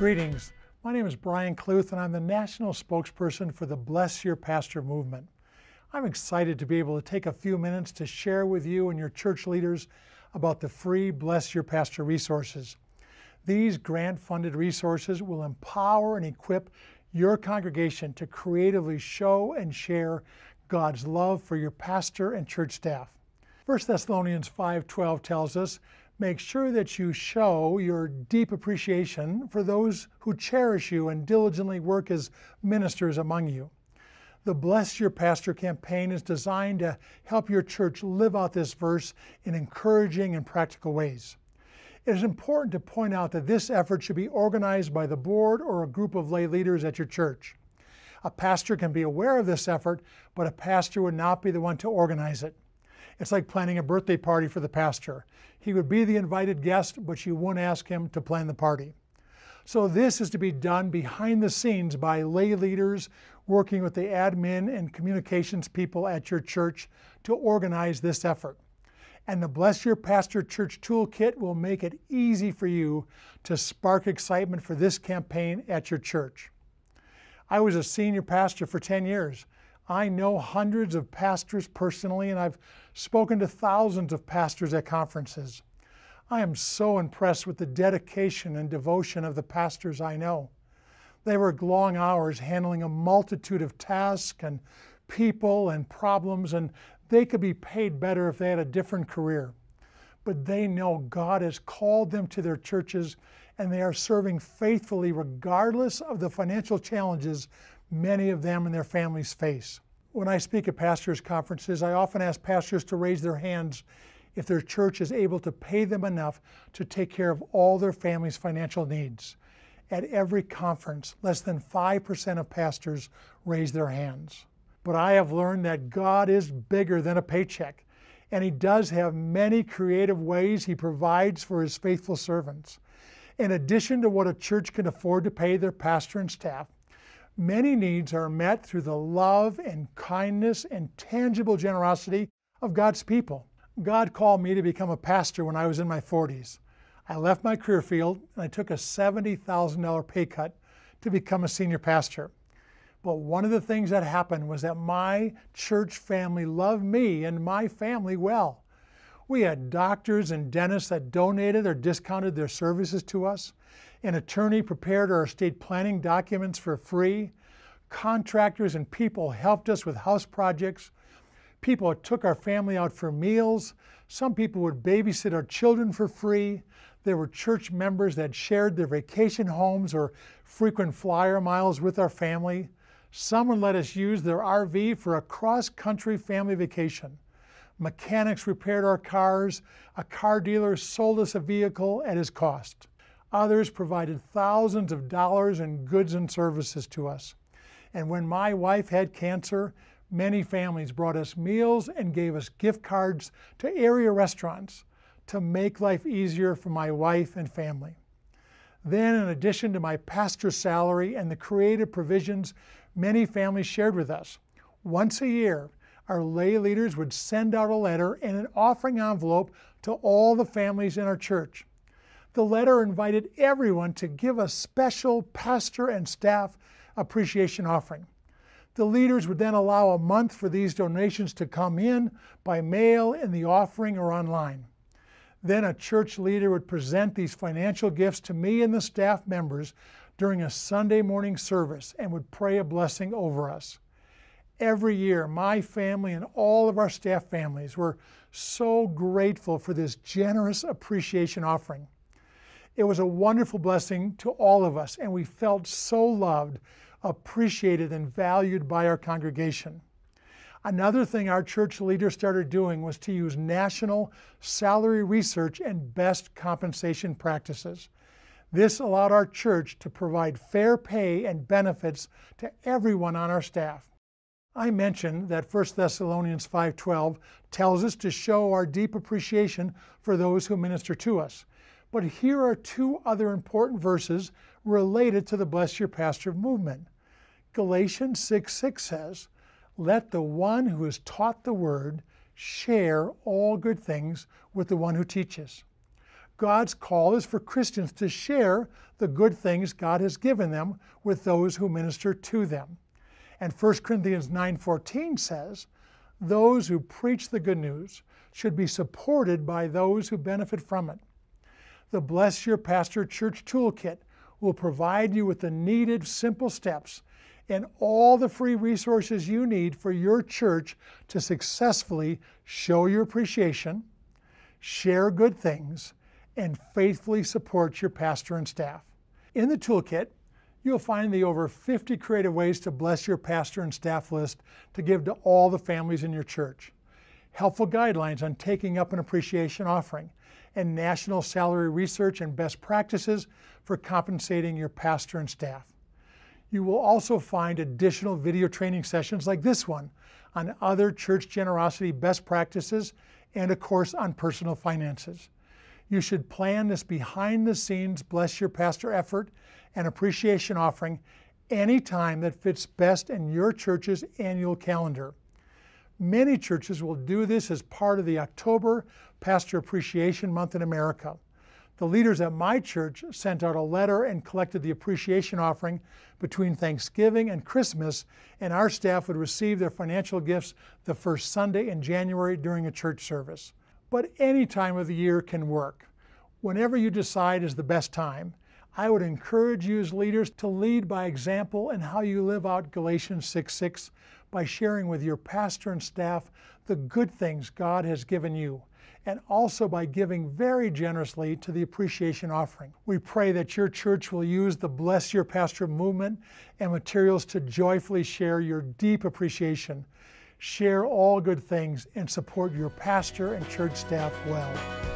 Greetings. My name is Brian Cluth, and I'm the national spokesperson for the Bless Your Pastor movement. I'm excited to be able to take a few minutes to share with you and your church leaders about the free Bless Your Pastor resources. These grant-funded resources will empower and equip your congregation to creatively show and share God's love for your pastor and church staff. 1 Thessalonians 5:12 tells us, make sure that you show your deep appreciation for those who cherish you and diligently work as ministers among you. The Bless Your Pastor campaign is designed to help your church live out this verse in encouraging and practical ways. It is important to point out that this effort should be organized by the board or a group of lay leaders at your church. A pastor can be aware of this effort, but a pastor would not be the one to organize it. It's like planning a birthday party for the pastor. He would be the invited guest, but you wouldn't ask him to plan the party. So this is to be done behind the scenes by lay leaders working with the admin and communications people at your church to organize this effort. And the Bless Your Pastor Church Toolkit will make it easy for you to spark excitement for this campaign at your church. I was a senior pastor for 10 years. I know hundreds of pastors personally, and I've spoken to thousands of pastors at conferences. I am so impressed with the dedication and devotion of the pastors I know. They work long hours handling a multitude of tasks and people and problems, and they could be paid better if they had a different career. But they know God has called them to their churches, and they are serving faithfully regardless of the financial challenges many of them and their families face. When I speak at pastors' conferences, I often ask pastors to raise their hands if their church is able to pay them enough to take care of all their family's financial needs. At every conference, less than 5% of pastors raise their hands. But I have learned that God is bigger than a paycheck, and He does have many creative ways He provides for His faithful servants. In addition to what a church can afford to pay their pastor and staff, many needs are met through the love and kindness and tangible generosity of God's people. God called me to become a pastor when I was in my 40s. I left my career field and I took a $70,000 pay cut to become a senior pastor. But one of the things that happened was that my church family loved me and my family well. We had doctors and dentists that donated or discounted their services to us. An attorney prepared our estate planning documents for free. Contractors and people helped us with house projects. People took our family out for meals. Some people would babysit our children for free. There were church members that shared their vacation homes or frequent flyer miles with our family. Someone let us use their RV for a cross-country family vacation. Mechanics repaired our cars. A car dealer sold us a vehicle at his cost. Others provided thousands of dollars in goods and services to us. And when my wife had cancer, many families brought us meals and gave us gift cards to area restaurants to make life easier for my wife and family. Then, in addition to my pastor's salary and the creative provisions many families shared with us, once a year, our lay leaders would send out a letter and an offering envelope to all the families in our church. The letter invited everyone to give a special pastor and staff appreciation offering. The leaders would then allow a month for these donations to come in by mail, in the offering, or online. Then a church leader would present these financial gifts to me and the staff members during a Sunday morning service and would pray a blessing over us. Every year, my family and all of our staff families were so grateful for this generous appreciation offering. It was a wonderful blessing to all of us, and we felt so loved, appreciated, and valued by our congregation. Another thing our church leaders started doing was to use national salary research and best compensation practices. This allowed our church to provide fair pay and benefits to everyone on our staff. I mentioned that 1 Thessalonians 5:12 tells us to show our deep appreciation for those who minister to us. But here are two other important verses related to the Bless Your Pastor movement. Galatians 6:6 says, let the one who is taught the word share all good things with the one who teaches. God's call is for Christians to share the good things God has given them with those who minister to them. And 1 Corinthians 9:14 says, those who preach the good news should be supported by those who benefit from it. The Bless Your Pastor Church Toolkit will provide you with the needed simple steps and all the free resources you need for your church to successfully show your appreciation, share good things, and faithfully support your pastor and staff. In the toolkit, you'll find the over 50 creative ways to bless your pastor and staff list to give to all the families in your church, helpful guidelines on taking up an appreciation offering, and national salary research and best practices for compensating your pastor and staff. You will also find additional video training sessions like this one on other church generosity best practices and a course on personal finances. You should plan this behind-the-scenes Bless Your Pastor effort and appreciation offering any time that fits best in your church's annual calendar. Many churches will do this as part of the October Pastor Appreciation Month in America. The leaders at my church sent out a letter and collected the appreciation offering between Thanksgiving and Christmas, and our staff would receive their financial gifts the first Sunday in January during a church service. But any time of the year can work. Whenever you decide is the best time, I would encourage you as leaders to lead by example in how you live out Galatians 6:6 by sharing with your pastor and staff the good things God has given you, and also by giving very generously to the appreciation offering. We pray that your church will use the Bless Your Pastor movement and materials to joyfully share your deep appreciation, share all good things, and support your pastor and church staff well.